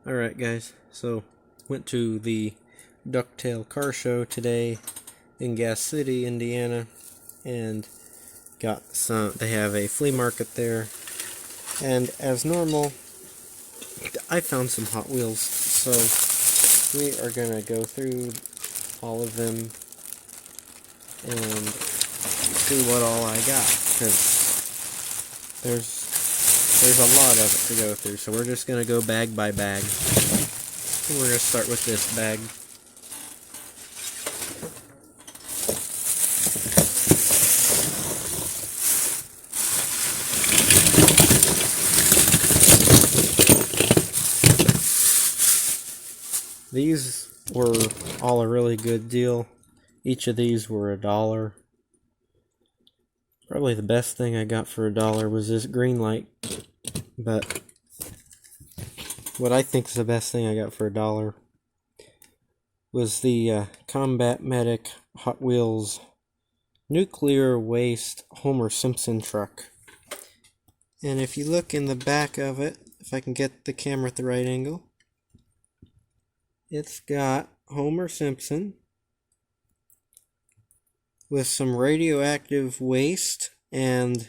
Alright guys, so went to the Ducktail car show today in Gas City, Indiana, and got they have a flea market there, and as normal, I found some Hot Wheels, so we are gonna go through all of them and see what all I got, because there's a lot of it to go through, so we're just going to go bag by bag. And we're going to start with this bag. These were all a really good deal. Each of these were $1. Probably the best thing I got for $1 was this green light. But what I think is the best thing I got for $1 was the Combat Medic Hot Wheels Nuclear Waste Homer Simpson truck. And if you look in the back of it, if I can get the camera at the right angle, it's got Homer Simpson with some radioactive waste and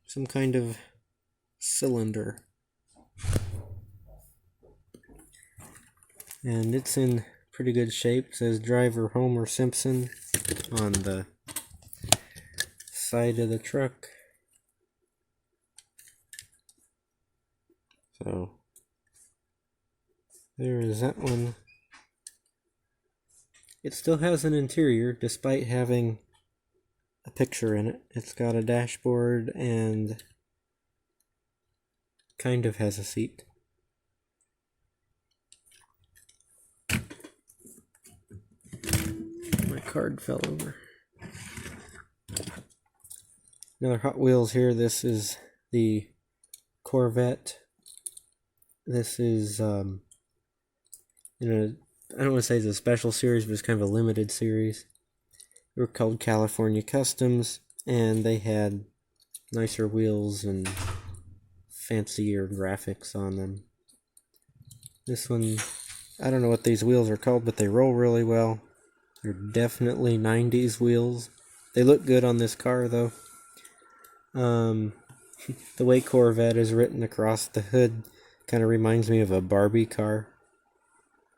some kind of cylinder. And it's in pretty good shape. It says driver Homer Simpson on the side of the truck. So there is that one. It still has an interior despite having a picture in it. It's got a dashboard and kind of has a seat. My card fell over. Another Hot Wheels here. This is the Corvette. This is, I don't want to say it's a special series, but it's kind of a limited series. They were called California Customs, and they had nicer wheels and fancier graphics on them. This one, I don't know what these wheels are called, but they roll really well. They're definitely 90s wheels. They look good on this car, though. The way Corvette is written across the hood kind of reminds me of a Barbie car.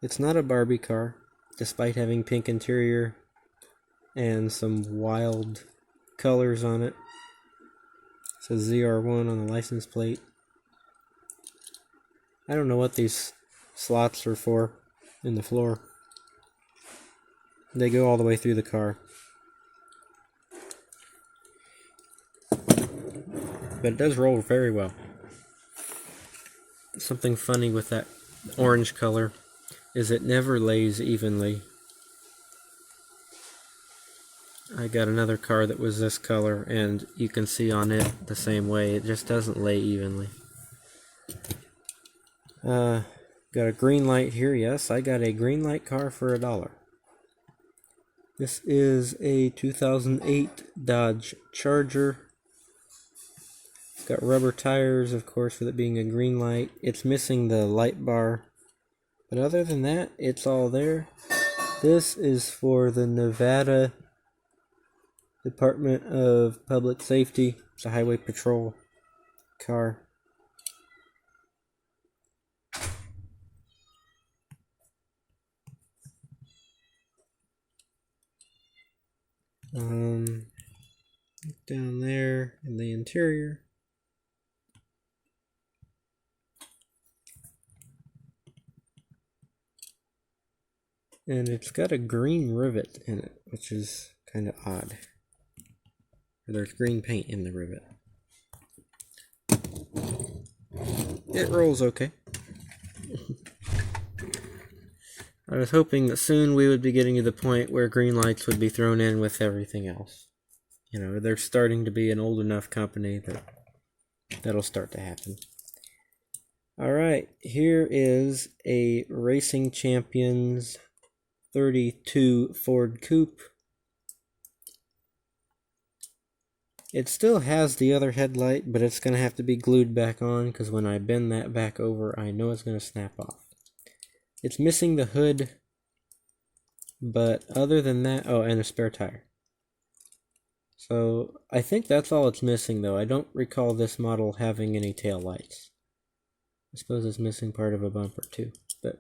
It's not a Barbie car, despite having pink interior and some wild colors on it. It says ZR1 on the license plate. I don't know what these slots are for in the floor. They go all the way through the car. But it does roll very well. Something funny with that orange color is it never lays evenly. I got another car that was this color, and you can see on it the same way. It just doesn't lay evenly. Got a green light here. Yes, I got a green light car for $1. This is a 2008 Dodge Charger. It's got rubber tires, of course, with it being a green light. It's missing the light bar. But other than that, it's all there. This is for the Nevada Department of Public Safety. It's a highway patrol car. Down there in the interior. And it's got a green rivet in it, which is kind of odd. There's green paint in the rivet. It rolls okay. I was hoping that soon we would be getting to the point where green lights would be thrown in with everything else. You know, they're starting to be an old enough company that that'll start to happen. Alright, here is a Racing Champions 32 Ford Coupe. It still has the other headlight, but it's going to have to be glued back on because when I bend that back over, I know it's going to snap off. It's missing the hood, but other than that, oh, and a spare tire. So I think that's all it's missing, though. I don't recall this model having any tail lights. I suppose it's missing part of a bumper too, but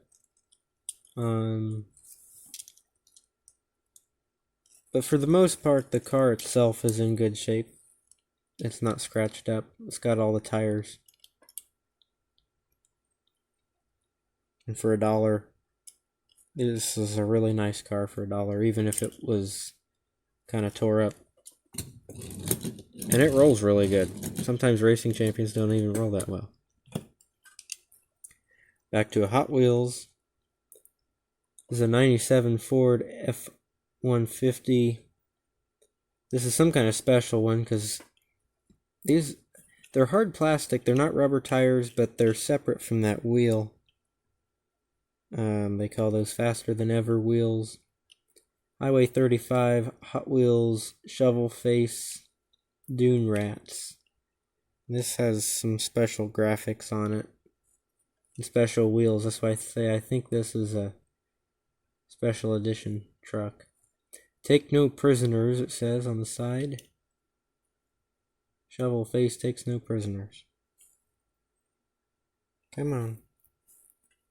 for the most part, the car itself is in good shape. It's not scratched up. It's got all the tires. And for $1, this is a really nice car for $1, even if it was kind of tore up. And it rolls really good. Sometimes racing champions don't even roll that well. Back to a Hot Wheels. This is a 97 Ford F-150. This is some kind of special one because they're hard plastic. They're not rubber tires, but they're separate from that wheel. They call those faster than ever wheels. Highway 35 Hot Wheels shovel face Dune rats. This has some special graphics on it. And special wheels. That's why I say I think this is a special edition truck. Take no prisoners, it says on the side. Shovel face takes no prisoners. Come on.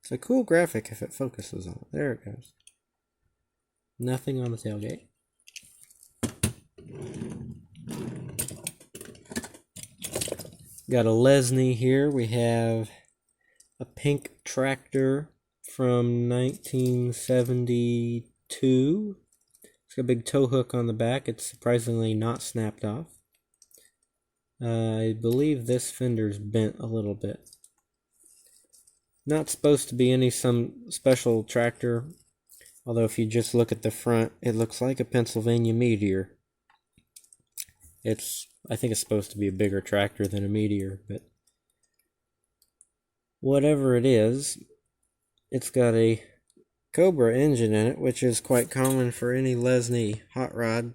It's a cool graphic if it focuses on it. There it goes. Nothing on the tailgate. Got a Lesney here. We have a pink tractor from 1972. It's got a big tow hook on the back. It's surprisingly not snapped off. I believe this fender's bent a little bit. Not supposed to be some special tractor, although if you just look at the front, it looks like a Pennsylvania Meteor. I think it's supposed to be a bigger tractor than a Meteor, but whatever it is, it's got a Cobra engine in it, which is quite common for any Lesney hot rod,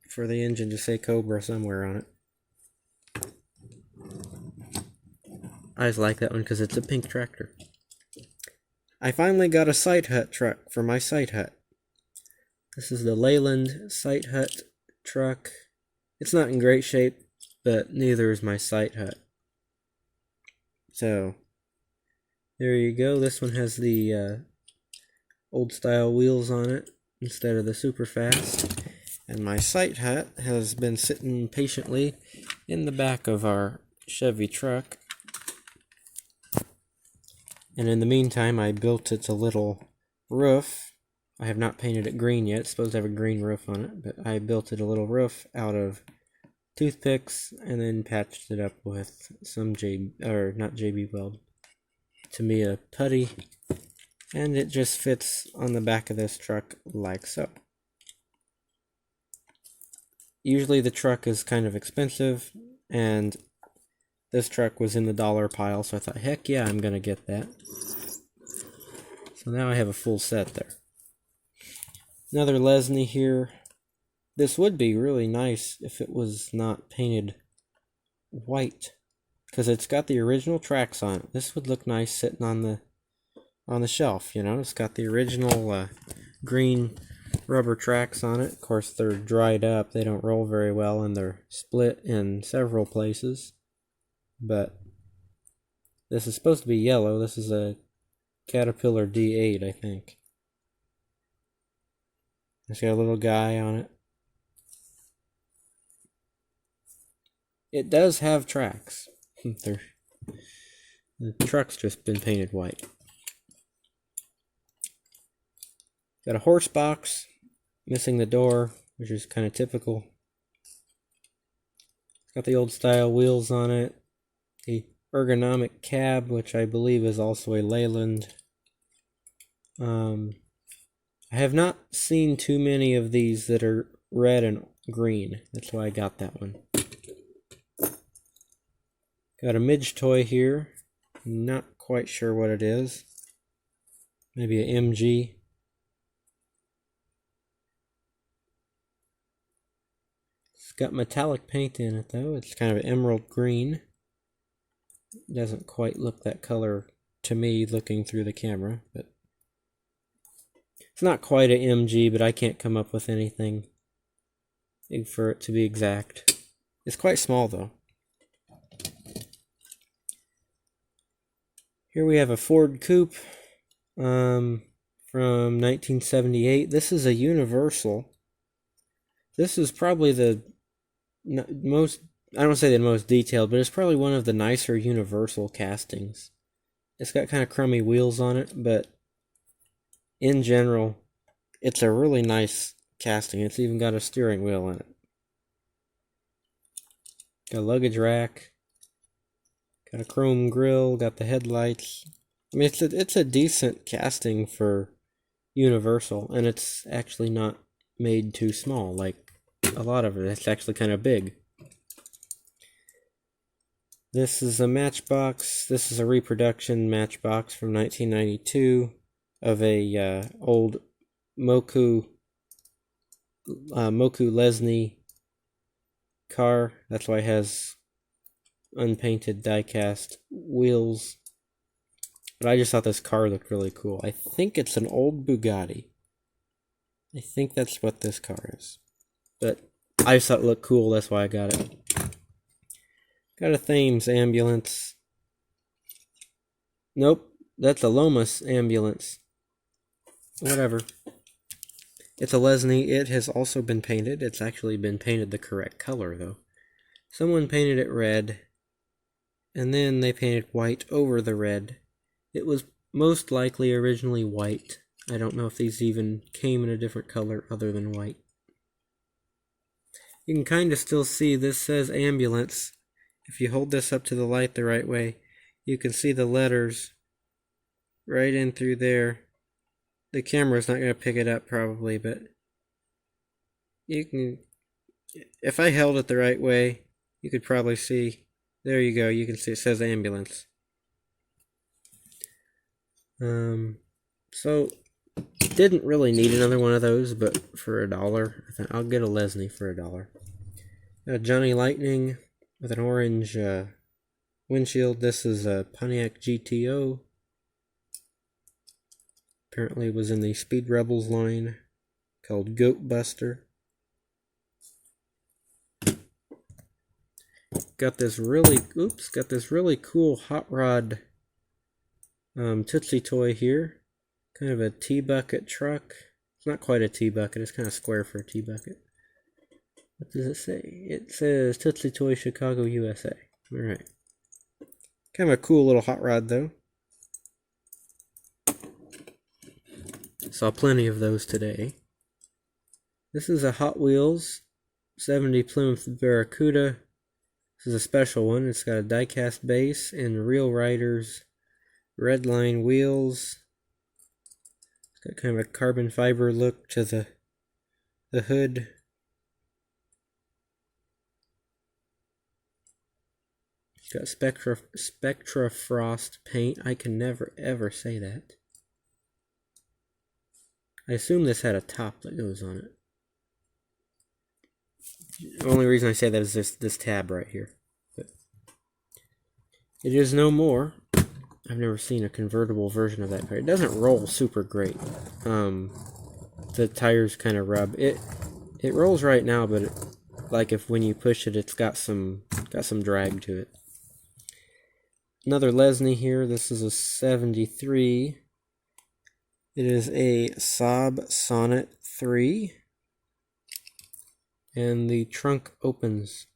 for the engine to say Cobra somewhere on it. I just like that one because it's a pink tractor. I finally got a sight hut truck for my sight hut. This is the Leyland sight hut truck. It's not in great shape, but neither is my sight hut. So, there you go. This one has the old style wheels on it instead of the super fast. And my sight hut has been sitting patiently in the back of our Chevy truck. And in the meantime, I built it a little roof. I have not painted it green yet. It's supposed to have a green roof on it, but I built it a little roof out of toothpicks and then patched it up with some not JB Weld, Tamiya putty, and it just fits on the back of this truck like so. Usually the truck is kind of expensive, and this truck was in the dollar pile, so I thought, heck yeah, I'm gonna get that. So now I have a full set there. Another Lesney here. This would be really nice if it was not painted white, because it's got the original tracks on it. This would look nice sitting on the shelf, you know. It's got the original green rubber tracks on it. Of course, they're dried up. They don't roll very well, and they're split in several places. But this is supposed to be yellow. This is a Caterpillar D8, I think. It's got a little guy on it. It does have tracks. The truck's just been painted white. Got a horse box, missing the door, which is kind of typical. Got the old style wheels on it. The ergonomic cab, which I believe is also a Leyland. I have not seen too many of these that are red and green. That's why I got that one. Got a Midge toy here. Not quite sure what it is. Maybe a MG. It's got metallic paint in it though. It's kind of an emerald green. It doesn't quite look that color to me looking through the camera, but it's not quite an MG, but I can't come up with anything for it to be exact. It's quite small though. Here we have a Ford Coupe from 1978. This is a Universal. This is probably the most, I don't say the most detailed, but it's probably one of the nicer Universal castings. It's got kind of crummy wheels on it, but in general, it's a really nice casting. It's even got a steering wheel in it. Got a luggage rack. Got a chrome grille. Got the headlights. I mean, it's a decent casting for Universal, and it's actually not made too small like a lot of it. It's actually kind of big. This is a Matchbox. This is a reproduction Matchbox from 1992 of a old Moku Lesney car. That's why it has unpainted die-cast wheels. But I just thought this car looked really cool. I think it's an old Bugatti. I think that's what this car is. But I just thought it looked cool, that's why I got it. Got a Thames Ambulance. Nope, that's a Lomas Ambulance. Whatever. It's a Lesney. It has also been painted. It's actually been painted the correct color, though. Someone painted it red, and then they painted white over the red. It was most likely originally white. I don't know if these even came in a different color other than white. You can kind of still see this says Ambulance. If you hold this up to the light the right way, you can see the letters right in through there. The camera's not going to pick it up probably, but you can, if I held it the right way, you could probably see, there you go, you can see it says Ambulance. So, didn't really need another one of those, but for $1, I'll get a Lesney for $1. Got a Johnny Lightning with an orange windshield. This is a Pontiac Gto. Apparently it was in the Speed Rebels line called Goat Buster. Got this really cool hot rod Tootsie toy here. Kind of a T-bucket truck. It's not quite a T-bucket, it's kind of square for a T-bucket. What does it say? It says Tootsie Toy Chicago, USA. Alright. Kind of a cool little hot rod though. Saw plenty of those today. This is a Hot Wheels 70 Plymouth Barracuda. This is a special one. It's got a die-cast base and Real Riders red line wheels. It's got kind of a carbon fiber look to the hood. It's got Spectra Frost paint. I can never ever say that. I assume this had a top that goes on it. The only reason I say that is this tab right here. But it is no more. I've never seen a convertible version of that car. It doesn't roll super great. The tires kind of rub. It rolls right now, but like if when you push it, it's got some drag to it. Another Lesney here. This is a 73. It is a Saab Sonnet 3. And the trunk opens.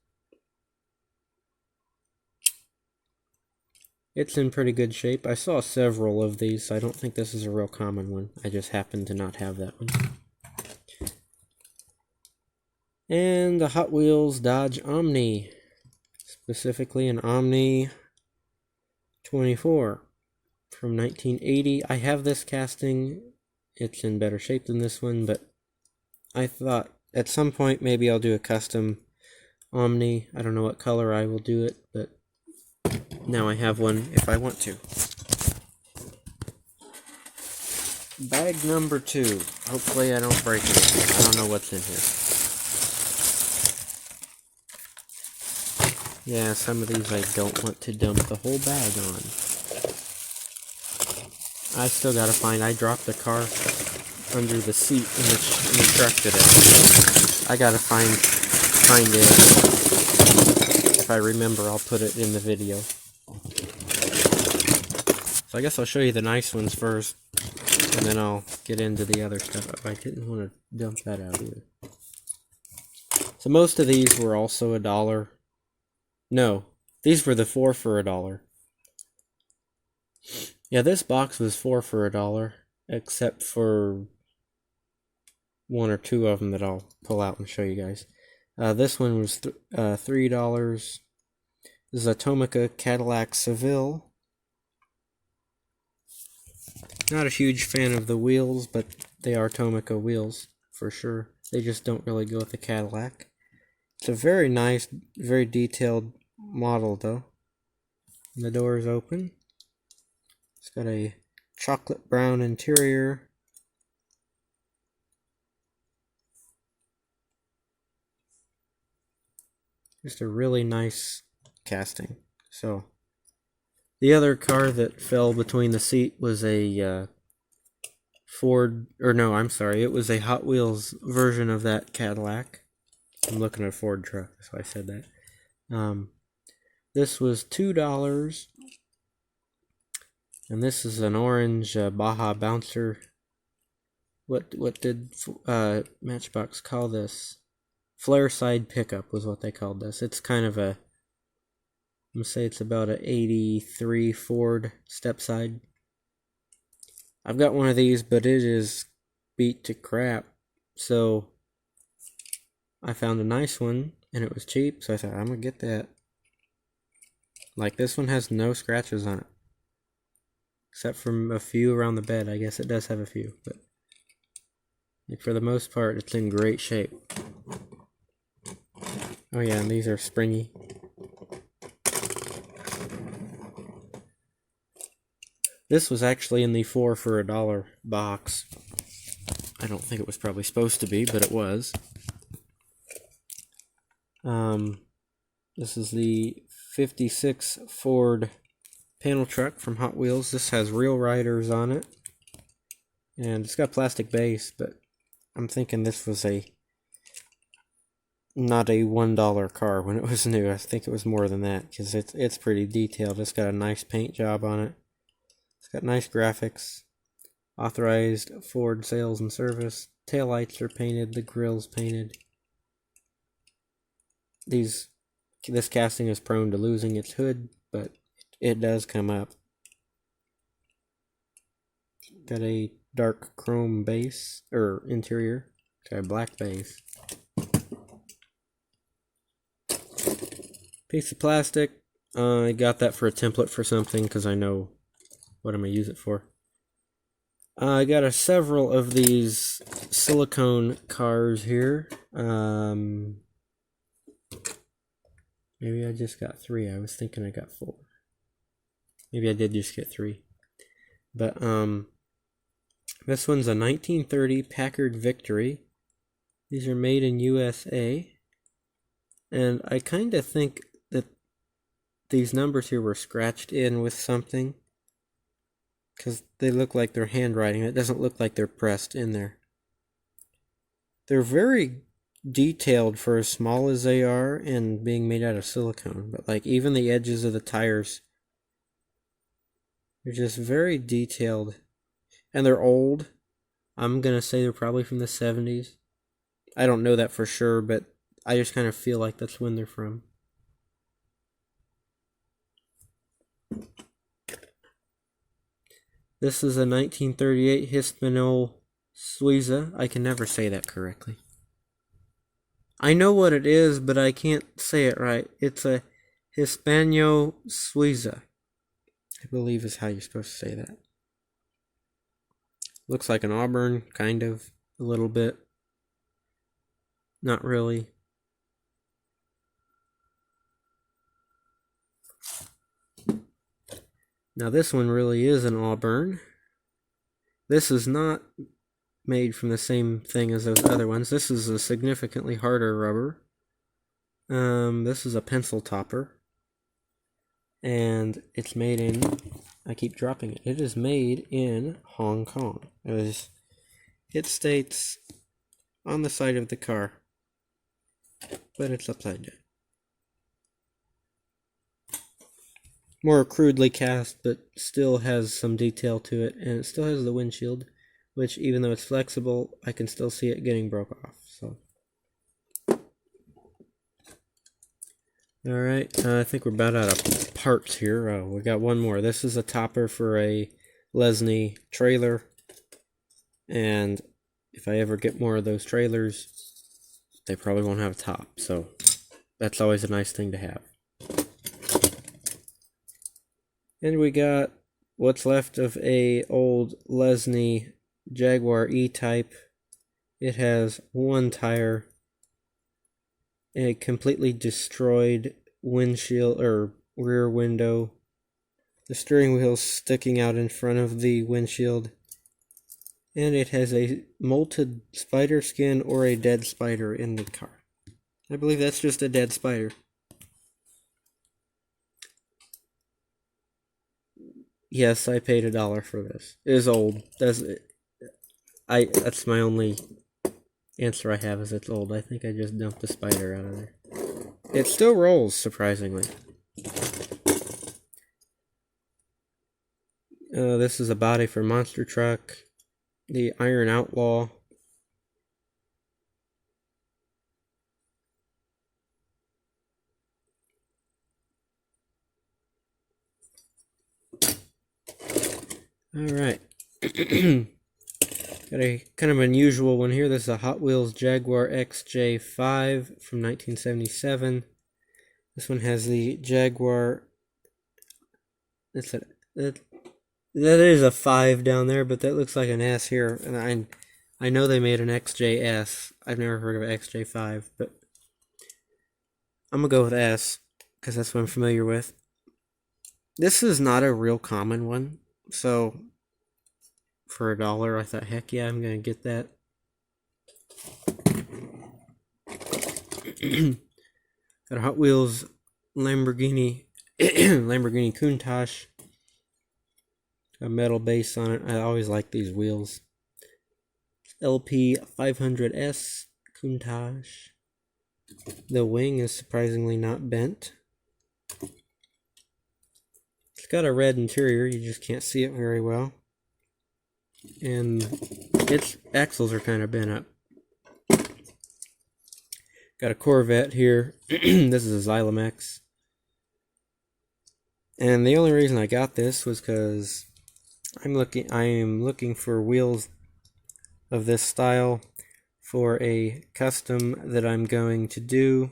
It's in pretty good shape. I saw several of these, so I don't think this is a real common one. I just happen to not have that one. And the Hot Wheels Dodge Omni. Specifically an Omni 24 from 1980. I have this casting. It's in better shape than this one, but I thought at some point maybe I'll do a custom Omni. I don't know what color I will do it, but now I have one if I want to. Bag number 2. Hopefully I don't break it. I don't know what's in here. Yeah, some of these I don't want to dump the whole bag on. I still gotta find, I dropped the car under the seat in the truck today. I gotta find it. If I remember, I'll put it in the video. So I guess I'll show you the nice ones first, and then I'll get into the other stuff. I didn't want to dump that out either. So most of these were also $1. No, these were the 4 for $1. Yeah, this box was 4 for $1, except for 1 or 2 of them that I'll pull out and show you guys. This one was $3. This is Atomica Cadillac Seville. Not a huge fan of the wheels, but they are Atomica wheels for sure. They just don't really go with the Cadillac. It's a very nice, very detailed model though. And the door is open. It's got a chocolate brown interior. Just a really nice casting. So the other car that fell between the seat was a Ford, or no, I'm sorry, it was a Hot Wheels version of that Cadillac. I'm looking at a Ford truck, that's why I said that. This was $2, and this is an orange Baja bouncer. What did Matchbox call this? Flare side pickup was what they called this. It's kind of a, I'm gonna say it's about a '83 Ford step side. I've got one of these, but it is beat to crap. So I found a nice one, and it was cheap, so I thought, I'm gonna get that. Like, this one has no scratches on it. Except for a few around the bed. I guess it does have a few, but for the most part, it's in great shape. Oh yeah, and these are springy. This was actually in the 4 for $1 box. I don't think it was probably supposed to be, but it was. This is the 56 Ford panel truck from Hot Wheels. This has real riders on it. And it's got plastic base, but I'm thinking this was not a $1 car when it was new. I think it was more than that, because it's pretty detailed. It's got a nice paint job on it. It's got nice graphics. Authorized Ford sales and service. Taillights are painted. The grill's painted. This casting is prone to losing its hood, but it does come up. Got a dark chrome base, or interior. It's got a black base. Piece of plastic. I got that for a template for something, because I know what I'm going to use it for. I got several of these silicone cars here. Maybe I just got 3. I was thinking I got 4. Maybe I did just get 3. But this one's a 1930 Packard Victory. These are made in USA. And I kind of think that these numbers here were scratched in with something, because they look like they're handwriting. It doesn't look like they're pressed in there. They're very detailed for as small as they are and being made out of silicone. But like even the edges of the tires, they're just very detailed. And they're old. I'm going to say they're probably from the 70s. I don't know that for sure, but I just kind of feel like that's when they're from. This is a 1938 Hispano Suiza. I can never say that correctly. I know what it is, but I can't say it right. It's a Hispano Suiza, I believe is how you're supposed to say that. Looks like an Auburn, kind of, a little bit. Not really. Now this one really is an Auburn. This is not made from the same thing as those other ones. This is a significantly harder rubber. This is a pencil topper. and it's made in, I keep dropping it, it is made in Hong Kong. It states on the side of the car, but it's upside down. More crudely cast, but still has some detail to it, and it still has the windshield, which even though it's flexible, I can still see it getting broke off. So, alright, I think we're about out of parts here. We got one more. This is a topper for a Lesney trailer, and if I ever get more of those trailers, they probably won't have a top, so that's always a nice thing to have. And we got what's left of a old Lesney Jaguar E-Type. It has one tire, a completely destroyed windshield or rear window, the steering wheel's sticking out in front of the windshield, and it has a molted spider skin or a dead spider in the car. I believe that's just a dead spider. Yes, I paid $1 for this. It is old. That's my only answer I have, is it's old. I think I just dumped the spider out of there. It still rolls, surprisingly. This is a body for Monster Truck. The Iron Outlaw. Alright. Got a kind of unusual one here. This is a Hot Wheels Jaguar Xj5 from 1977. This one has the Jaguar. That is a 5 down there, but that looks like an S here. And I know they made an XJS. I've never heard of XJ5, but I'm going to go with S because that's what I'm familiar with. This is not a real common one, so for $1, I thought, heck yeah, I'm going to get that. Got a Hot Wheels Lamborghini Countach. A metal base on it. I always like these wheels. LP 500S Countach. The wing is surprisingly not bent. It's got a red interior, you just can't see it very well. And its axles are kind of bent up. Got a Corvette here. This is a Xylem X. And the only reason I got this was because I am looking for wheels of this style for a custom that I'm going to do.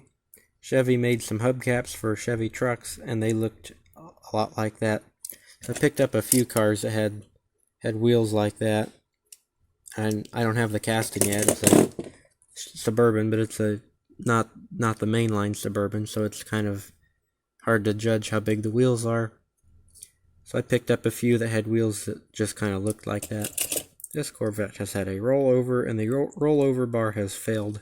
Chevy made some hubcaps for Chevy trucks, and they looked a lot like that. So I picked up a few cars that had wheels like that. And I don't have the casting yet. It's a Suburban, but it's not the mainline Suburban, so it's kind of hard to judge how big the wheels are. So I picked up a few that had wheels that just kind of looked like that. This Corvette has had a rollover, and the rollover bar has failed.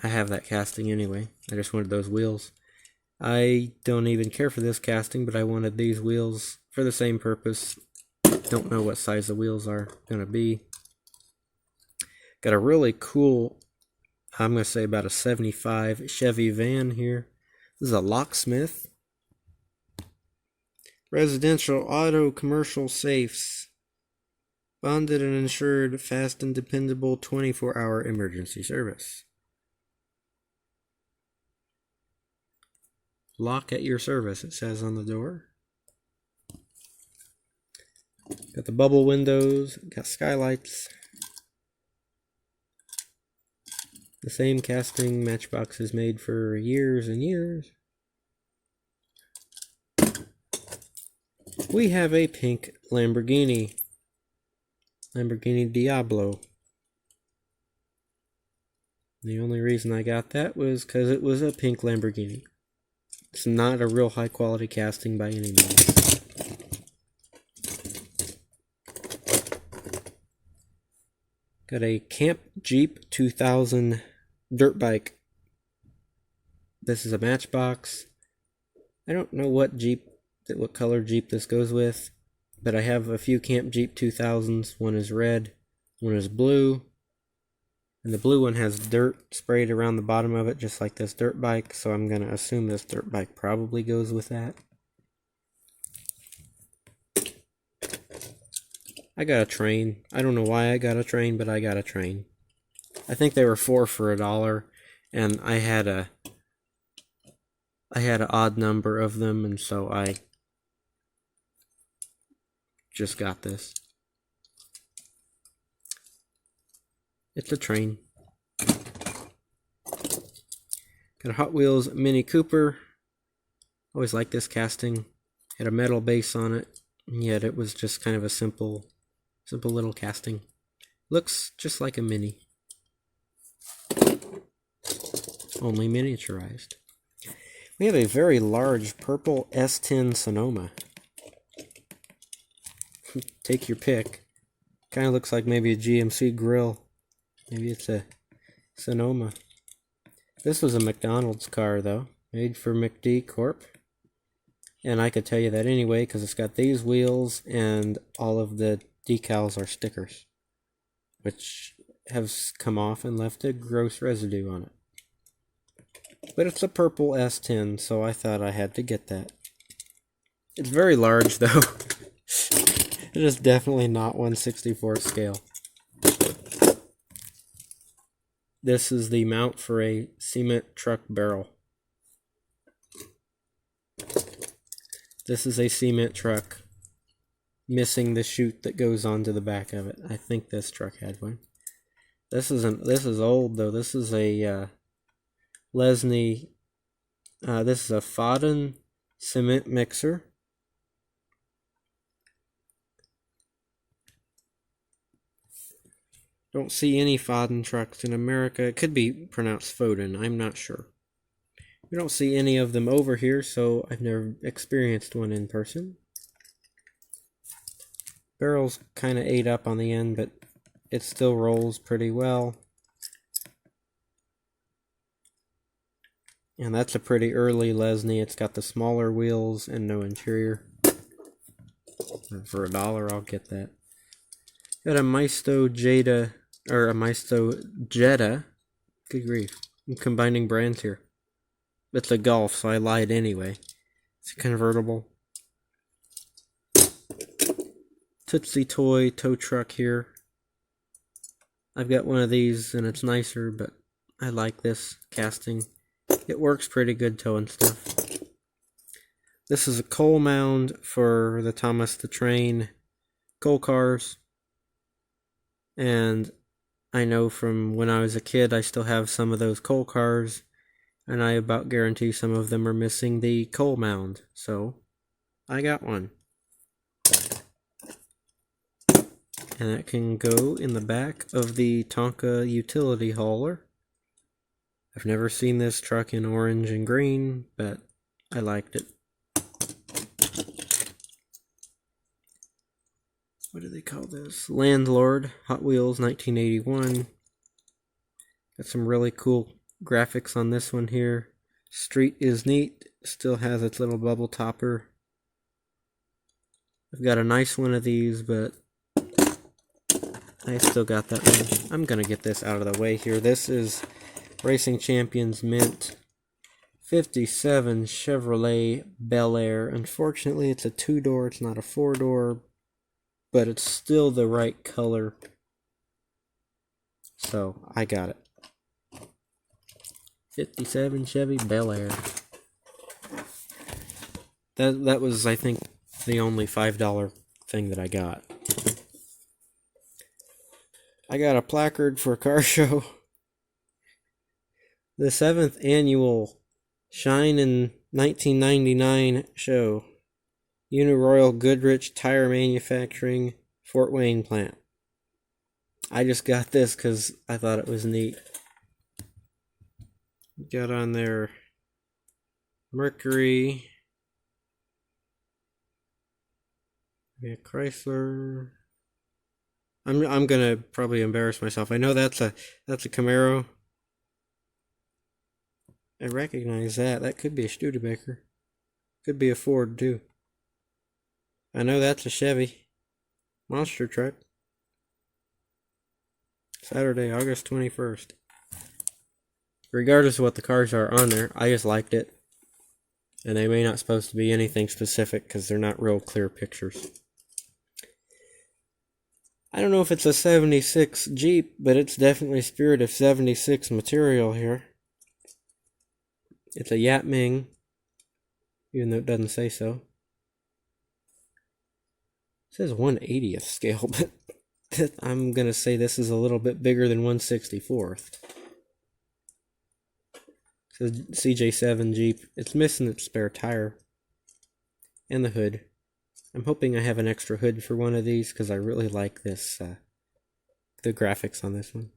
I have that casting anyway. I just wanted those wheels. I don't even care for this casting, but I wanted these wheels for the same purpose. Don't know what size the wheels are going to be. Got a really cool, I'm going to say about a 75 Chevy van here. This is a locksmith. Residential, auto, commercial safes. Bonded and insured, fast and dependable 24-hour emergency service. Lock at your service, it says on the door. Got the bubble windows, got skylights. The same casting Matchbox has made for years and years. We have a pink Lamborghini Diablo. The only reason I got that was because it was a pink Lamborghini. It's not a real high quality casting by any means. Got a Camp Jeep 2000 dirt bike. This is a Matchbox. I don't know what color Jeep this goes with, but I have a few Camp Jeep 2000s. One is red, one is blue, and the blue one has dirt sprayed around the bottom of it, just like this dirt bike, so I'm going to assume this dirt bike probably goes with that. I got a train. I don't know why I got a train, but I got a train. I think they were 4 for $1, and I had an odd number of them, and so I just got this. It's a train. Got a Hot Wheels Mini Cooper. Always liked this casting. Had a metal base on it, and yet it was just kind of a simple little casting. Looks just like a Mini, only miniaturized. We have a very large purple S10 Sonoma. Take your pick. Kind of looks like maybe a GMC grill. Maybe it's a Sonoma. This was a McDonald's car though, made for McD Corp. And I could tell you that anyway because it's got these wheels and all of the decals are stickers, which have come off and left a gross residue on it. But it's a purple S10, so I thought I had to get that. It's very large though. It is definitely not 1/64 scale. This is the mount for a cement truck barrel. This is a cement truck, missing the chute that goes onto the back of it. I think this truck had one. This is old though. This is a Lesney. This is a Fodden cement mixer. Don't see any Fodden trucks in America. It could be pronounced Fodden. I'm not sure. We don't see any of them over here, so I've never experienced one in person. Barrel's kind of ate up on the end, but it still rolls pretty well. And that's a pretty early Lesney. It's got the smaller wheels and no interior. For $1, I'll get that. Got a Myso Jetta, or a Myso Jetta. Good grief. I'm combining brands here. It's a Golf, so I lied anyway. It's a convertible. Tootsie toy tow truck here. I've got one of these and it's nicer, but I like this casting. It works pretty good towing stuff. This is a coal mound for the Thomas the Train coal cars. And I know from when I was a kid, I still have some of those coal cars. And I about guarantee some of them are missing the coal mound. So, I got one. And that can go in the back of the Tonka utility hauler. I've never seen this truck in orange and green, but I liked it. What do they call this? Landlord, Hot Wheels, 1981. Got some really cool graphics on this one here. Street is neat. Still has its little bubble topper. I've got a nice one of these, but I still got that one. I'm going to get this out of the way here. This is Racing Champions Mint 57 Chevrolet Bel Air. Unfortunately, it's a 2-door. It's not a 4-door, but it's still the right color. So, I got it. 57 Chevy Bel Air. That was, I think, the only $5 thing that I got. I got a placard for a car show. The 7th annual Shine in 1999 show. Uniroyal Goodrich Tire Manufacturing, Fort Wayne plant. I just got this because I thought it was neat. Got on there Mercury. Yeah, Chrysler. I'm gonna probably embarrass myself. I know that's a Camaro. I recognize that. That could be a Studebaker. Could be a Ford, too. I know that's a Chevy. Monster truck. Saturday, August 21st. Regardless of what the cars are on there, I just liked it. And they may not supposed to be anything specific because they're not real clear pictures. I don't know if it's a 76 Jeep, but it's definitely Spirit of 76 material here. It's a Yatming, even though it doesn't say so. It says 1/80th scale, but I'm going to say this is a little bit bigger than 1/64th. It's a CJ7 Jeep. It's missing its spare tire and the hood. I'm hoping I have an extra hood for one of these because I really like this, the graphics on this one.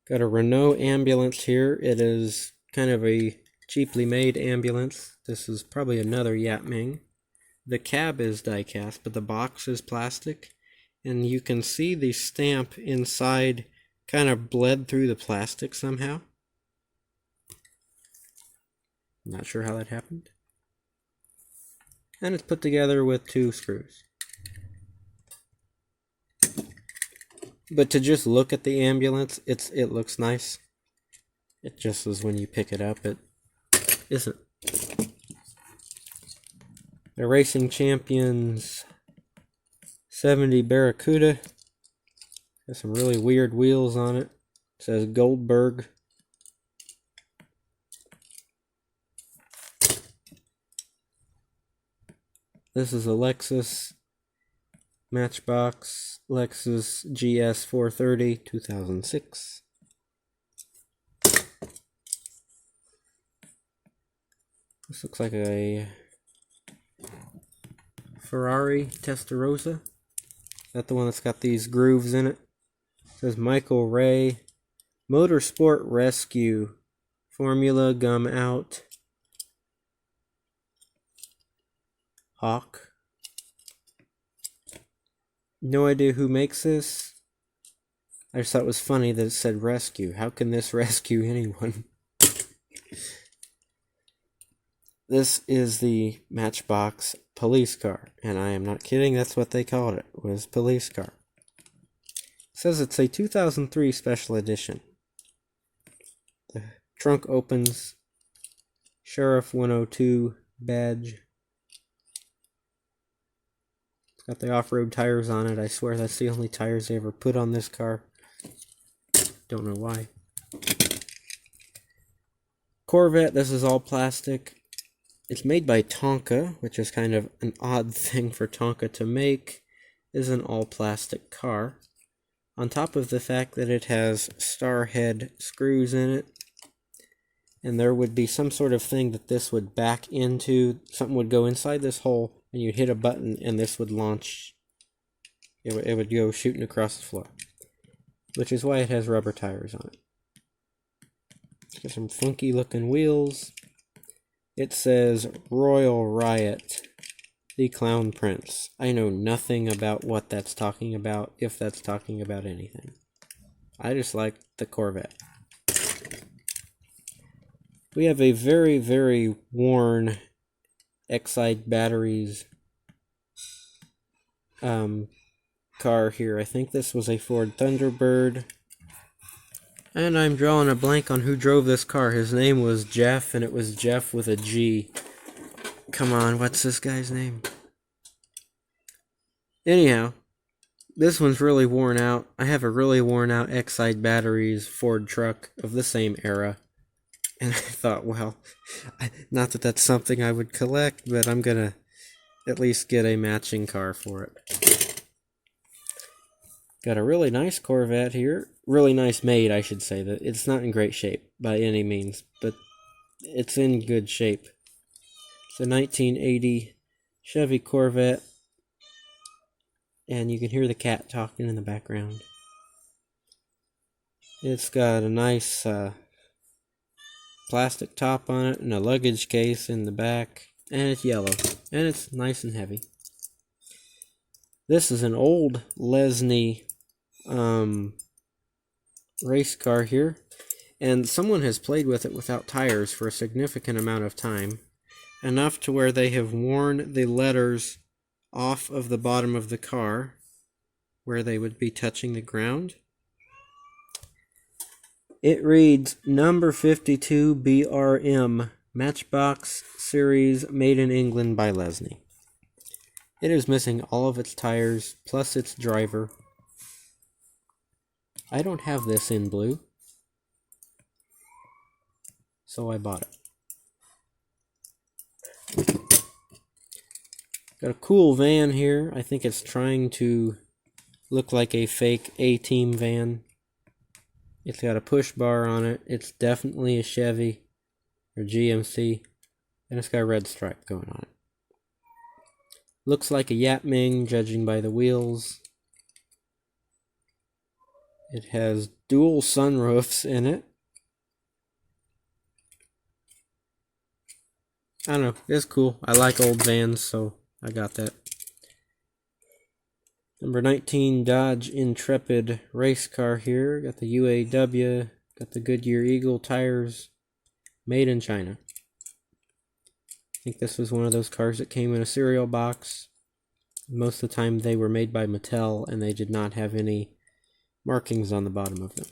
Got a Renault Ambulance here. It is kind of a cheaply made ambulance. This is probably another Yatming. The cab is die-cast, but the box is plastic. And you can see the stamp inside kind of bled through the plastic somehow. Not sure how that happened. And it's put together with 2 screws. But to just look at the ambulance, it looks nice. It just is when you pick it up, it isn't. The Racing Champions 70 Barracuda. Got some really weird wheels on it. It says Goldberg. This is a Lexus Matchbox Lexus GS430 2006. This looks like a Ferrari Testarossa. Is that the one that's got these grooves in it? It says Michael Ray Motorsport Rescue Formula Gum Out Hawk. No idea who makes this. I just thought it was funny that it said rescue. How can this rescue anyone? This is the Matchbox Police Car, and I am not kidding, that's what they called it, was police car. It says it's a 2003 special edition. The trunk opens, Sheriff 102 badge. It's got the off-road tires on it. I swear that's the only tires they ever put on this car. Don't know why. Corvette, this is all plastic. It's made by Tonka, which is kind of an odd thing for Tonka to make. Is an all-plastic car. On top of the fact that it has star head screws in it. And there would be some sort of thing that this would back into. Something would go inside this hole, and you'd hit a button, and this would launch. It would go shooting across the floor. Which is why it has rubber tires on it. It's got some funky looking wheels. It says Royal Riot, the Clown Prince. I know nothing about what that's talking about, if that's talking about anything. I just like the Corvette. We have a very, very worn Exide batteries car here. I think this was a Ford Thunderbird. And I'm drawing a blank on who drove this car. His name was Jeff, and it was Jeff with a G. Come on, what's this guy's name? Anyhow, this one's really worn out. I have a really worn out Exide batteries Ford truck of the same era. And I thought, well, not that that's something I would collect, but I'm gonna at least get a matching car for it. Got a really nice Corvette here. Really nice made, I should say. That it's not in great shape by any means, but it's in good shape. It's a 1980 Chevy Corvette, and you can hear the cat talking in the background. It's got a nice plastic top on it and a luggage case in the back, and it's yellow, and it's nice and heavy. This is an old Lesney race car here. And someone has played with it without tires for a significant amount of time, enough to where they have worn the letters off of the bottom of the car, where they would be touching the ground. It reads number 52 BRM, Matchbox Series, made in England by Lesney. It is missing all of its tires, plus its driver. I don't have this in blue, so I bought it. Got a cool van here. I think it's trying to look like a fake A-Team van. It's got a push bar on it. It's definitely a Chevy or GMC, and it's got a red stripe going on it. Looks like a Yapming, judging by the wheels. It has dual sunroofs in it. I don't know, it's cool. I like old vans, so I got that. Number 19 Dodge Intrepid race car here. Got the UAW, got the Goodyear Eagle tires, made in China. I think this was one of those cars that came in a cereal box. Most of the time they were made by Mattel and they did not have any markings on the bottom of them.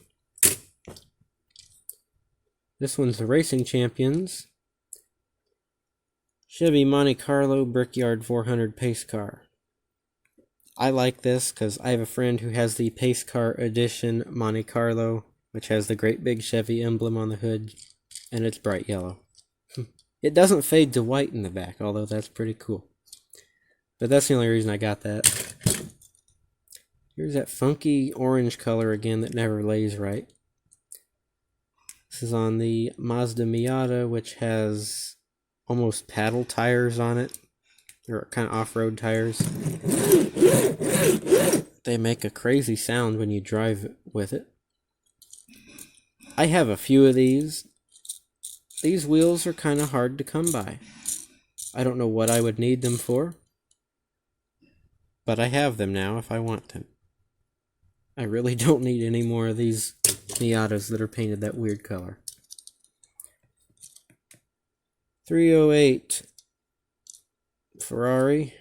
This one's the Racing Champions Chevy Monte Carlo Brickyard 400 pace car. I like this because I have a friend who has the Pace Car Edition Monte Carlo, which has the great big Chevy emblem on the hood, and it's bright yellow. It doesn't fade to white in the back, although that's pretty cool. But that's the only reason I got that. Here's that funky orange color again that never lays right. This is on the Mazda Miata, which has almost paddle tires on it. They're kind of off-road tires. They make a crazy sound when you drive with it. I have a few of these. These wheels are kind of hard to come by. I don't know what I would need them for, but I have them now if I want them. I really don't need any more of these Miatas that are painted that weird color. 308 Ferrari,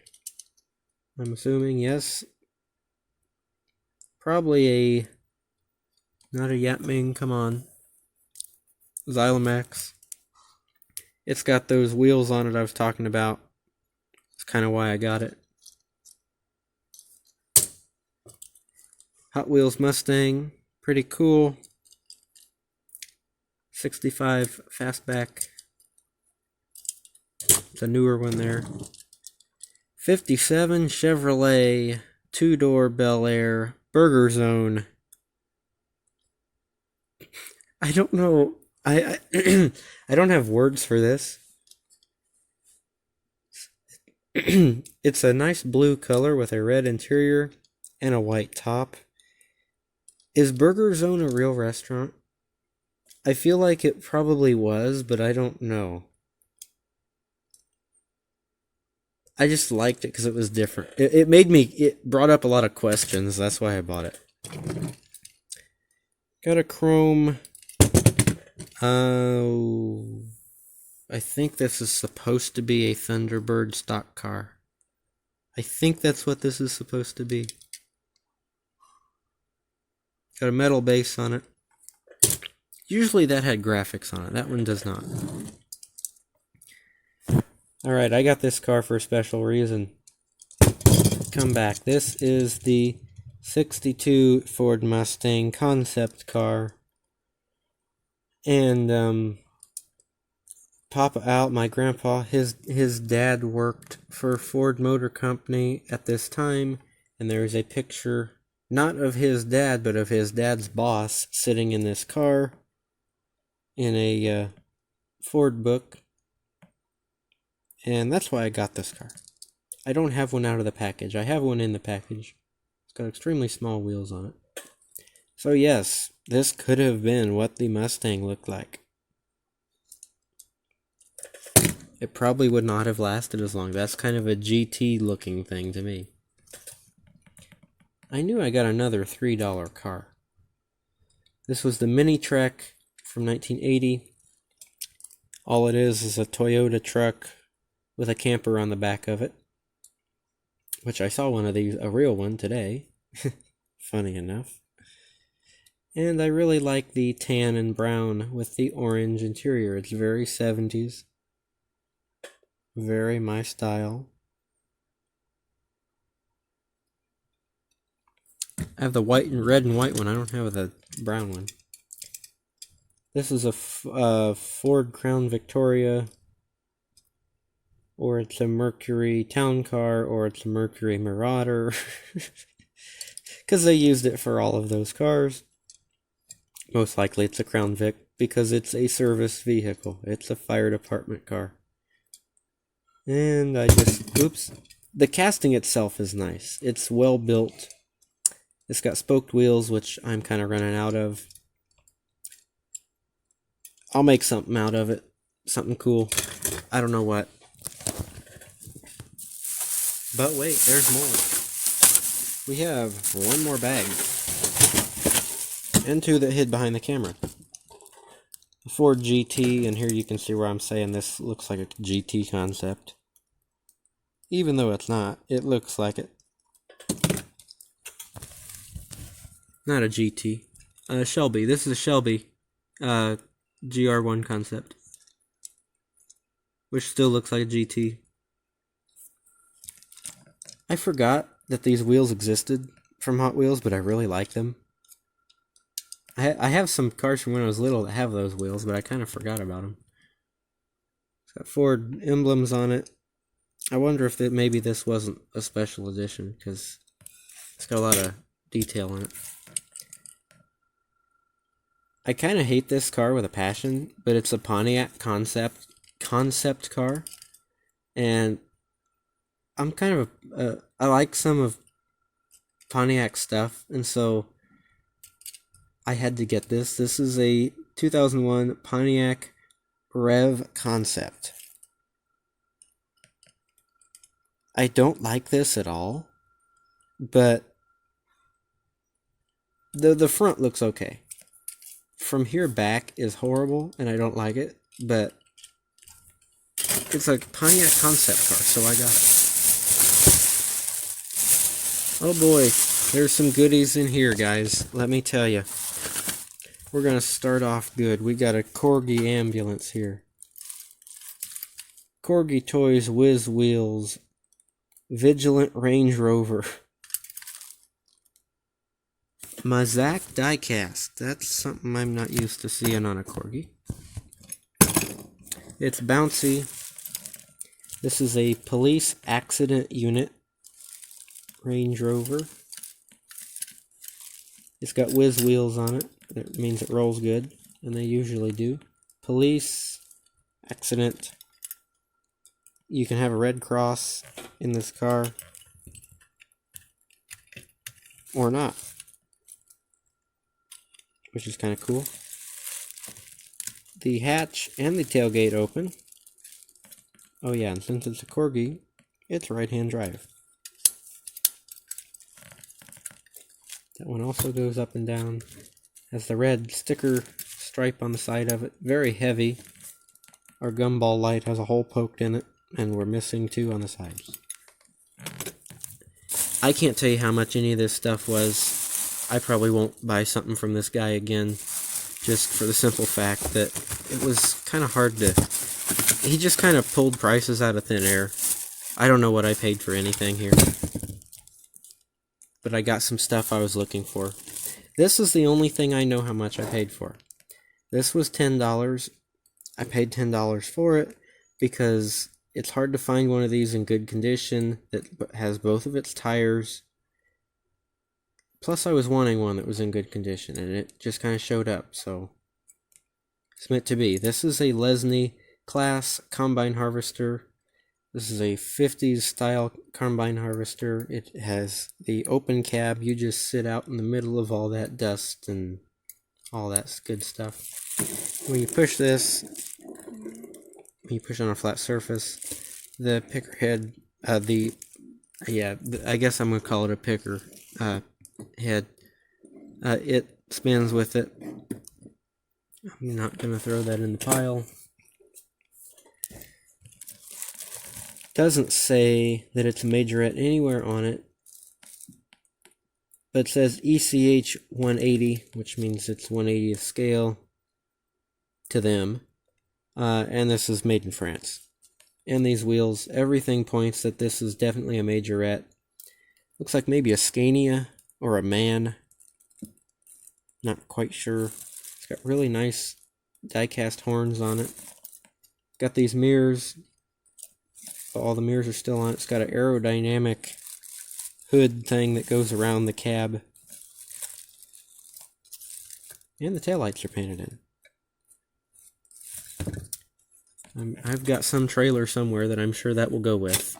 I'm assuming, yes. Probably not a Yapming, come on. Xylomax. It's got those wheels on it I was talking about. That's kind of why I got it. Hot Wheels Mustang, pretty cool. 65 fastback. It's a newer one there. 57 Chevrolet 2-door Bel Air Burger Zone. I don't know. I I don't have words for this. It's a nice blue color with a red interior and a white top. Is Burger Zone a real restaurant? I feel like it probably was, but I don't know. I just liked it because it was different. It brought up a lot of questions. That's why I bought it. Got a chrome. I think this is supposed to be a Thunderbird stock car. I think that's what this is supposed to be. Got a metal base on it. Usually that had graphics on it. That one does not. Alright, I got this car for a special reason. Come back. This is the 62 Ford Mustang concept car. And, Papa Al, my grandpa, his dad worked for Ford Motor Company at this time. And there is a picture, not of his dad, but of his dad's boss sitting in this car in a Ford book. And that's why I got this car. I don't have one out of the package. I have one in the package. It's got extremely small wheels on it. So yes, this could have been what the Mustang looked like. It probably would not have lasted as long. That's kind of a GT looking thing to me. I knew I got another $3 car. This was the Mini Trek from 1980. All it is a Toyota truck with a camper on the back of it, which I saw one of these, a real one, today. Funny enough. And I really like the tan and brown with the orange interior. It's very 70s. Very my style. I have the red and white one. I don't have the brown one. This is a Ford Crown Victoria, or it's a Mercury Town Car, or it's a Mercury Marauder, because they used it for all of those cars. Most likely it's a Crown Vic, because it's a service vehicle. It's a fire department car. And oops. The casting itself is nice. It's well built. It's got spoked wheels, which I'm kind of running out of. I'll make something out of it. Something cool. I don't know what. But wait, there's more. We have one more bag. And two that hid behind the camera. The Ford GT, and here you can see where I'm saying this looks like a GT concept. Even though it's not, it looks like it. Not a GT. Shelby. This is a Shelby GR1 concept. Which still looks like a GT. I forgot that these wheels existed from Hot Wheels, but I really like them. I have some cars from when I was little that have those wheels, but I kind of forgot about them. It's got Ford emblems on it. I wonder if maybe this wasn't a special edition, because it's got a lot of detail on it. I kind of hate this car with a passion, but it's a Pontiac concept car, and I'm kind of I like some of Pontiac stuff, and so I had to get this. This is a 2001 Pontiac Rev Concept. I don't like this at all, but the front looks okay. From here back is horrible, and I don't like it, but it's a Pontiac concept car, so I got it. Oh boy, there's some goodies in here, guys. Let me tell you. We're going to start off good. We got a Corgi Ambulance here. Corgi Toys Whiz Wheels. Vigilant Range Rover. Mazak diecast. That's something I'm not used to seeing on a Corgi. It's bouncy. This is a police accident unit Range Rover. It's got whiz wheels on it. That means it rolls good, and they usually do. Police accident. You can have a red cross in this car, or not, which is kind of cool. The hatch and the tailgate open. Oh yeah, and since it's a Corgi, it's right-hand drive. That one also goes up and down. Has the red sticker stripe on the side of it. Very heavy. Our gumball light has a hole poked in it, and we're missing two on the sides. I can't tell you how much any of this stuff was. I probably won't buy something from this guy again, just for the simple fact that it was kind of hard to... He just kind of pulled prices out of thin air. I don't know what I paid for anything here, but I got some stuff I was looking for. This is the only thing I know how much I paid for. This was $10. I paid $10 for it because it's hard to find one of these in good condition that has both of its tires. Plus, I was wanting one that was in good condition, and it just kind of showed up, so it's meant to be. This is a Lesney class combine harvester. This is a 50s style combine harvester. It has the open cab. You just sit out in the middle of all that dust and all that good stuff. When you push this, when you push on a flat surface, the picker head, I guess I'm going to call it a picker head. It spins with it. I'm not going to throw that in the pile. Doesn't say that it's a majorette anywhere on it, but it says ECH 180, which means it's 180th scale to them. And this is made in France. And these wheels, everything points that this is definitely a majorette. Looks like maybe a Scania or a MAN. Not quite sure. It's got really nice die-cast horns on it. Got these mirrors. All the mirrors are still on it. It's got an aerodynamic hood thing that goes around the cab. And the taillights are painted in. I've got some trailer somewhere that I'm sure that will go with.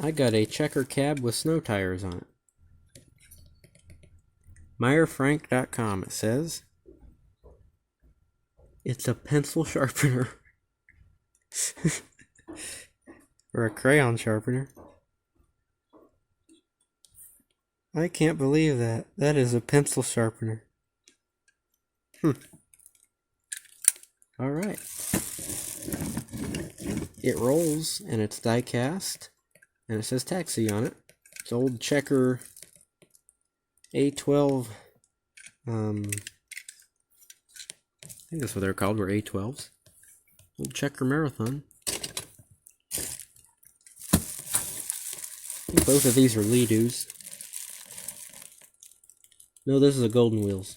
I got a checker cab with snow tires on it. MeyerFrank.com, it says. It's a pencil sharpener. Or a crayon sharpener. I can't believe that. That is a pencil sharpener. Alright. It rolls, and it's die cast, and it says taxi on it. It's old checker A12, I think that's what they're called, were A12s. Old checker marathon. I think both of these are Lee-Doos. No, this is a Golden Wheels.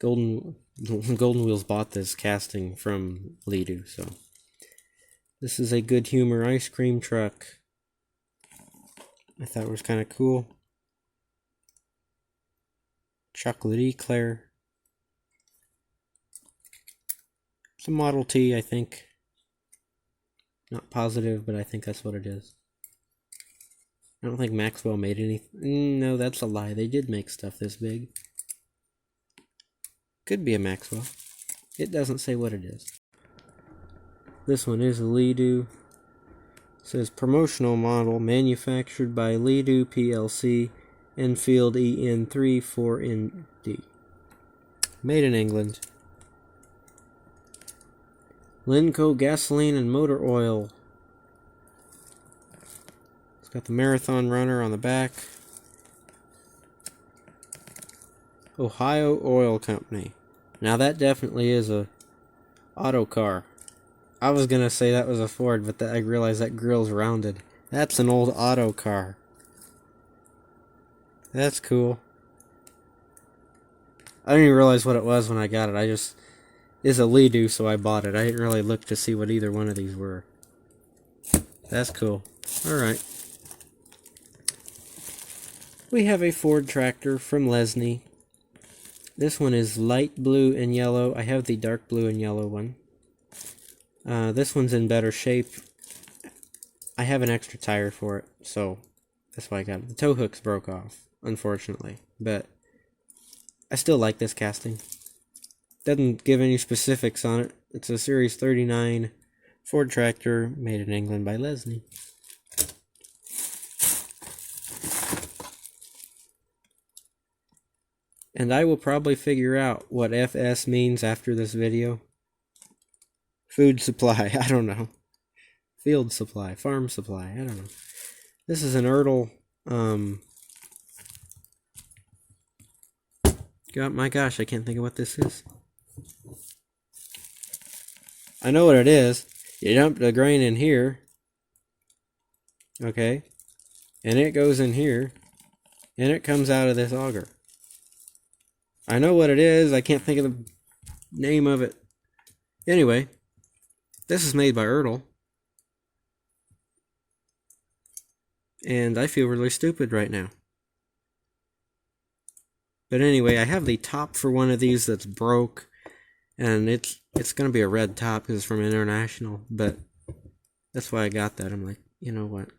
Golden Wheels bought this casting from Lee-Doo, so. This is a Good Humor ice cream truck. I thought it was kind of cool. Chocolate eclair. It's a Model T, I think. Not positive, but I think that's what it is. I don't think Maxwell made anything. No, that's a lie. They did make stuff this big. Could be a Maxwell. It doesn't say what it is. This one is a Lee-Doo. It says promotional model manufactured by Lee-Doo PLC, Enfield EN34ND. Made in England. Lenco gasoline and motor oil. It's got the Marathon runner on the back. Ohio Oil Company. Now that definitely is a auto car. I was gonna say that was a Ford, but I realized that grill's rounded. That's an old auto car. That's cool. I didn't even realize what it was when I got it. It's a Lee-Doo, so I bought it. I didn't really look to see what either one of these were. That's cool. Alright. We have a Ford tractor from Lesney. This one is light blue and yellow. I have the dark blue and yellow one. This one's in better shape. I have an extra tire for it, so that's why I got it. The tow hooks broke off, unfortunately, but I still like this casting. Doesn't give any specifics on it. It's a Series 39 Ford tractor made in England by Lesney. And I will probably figure out what FS means after this video. Food supply, I don't know. Field supply, farm supply, I don't know. This is an Ertl, God, my gosh, I can't think of what this is. I know what it is. You dump the grain in here. Okay. And it goes in here. And it comes out of this auger. I know what it is. I can't think of the name of it. Anyway. This is made by Ertl. And I feel really stupid right now. But anyway, I have the top for one of these that's broke. And it's going to be a red top because it's from International. But that's why I got that. I'm like, you know what?